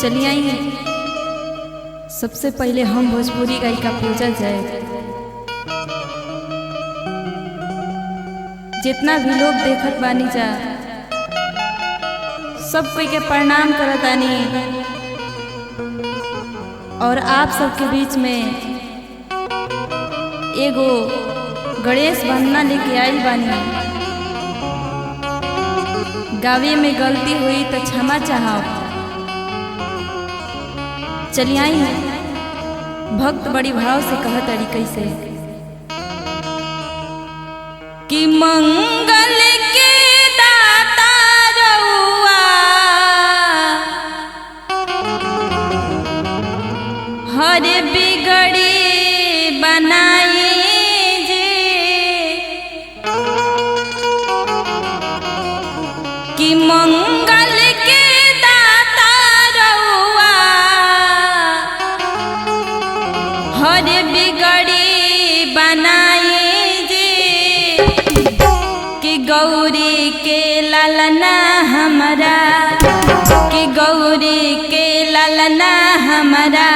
चलिए आइए सबसे पहले हम भोजपुरी गायिका पूजा जय जितना भी लोग देखत बानी जा सब कोई के प्रणाम करतानी और आप सबके बीच में एगो गणेश वंदना लेके आई बानी। गावे में गलती हुई तो क्षमा चाहो। चलिए आई भक्त बड़ी भाव से कहत अड़ी कैसे कि मंगल के दाता रउआ हर बिगड़ी बनाई कि मंगल के दाता रउआ हर बिगड़ी बनाई कि गौरी के ललना हमरा कि गौरी के ललना हमरा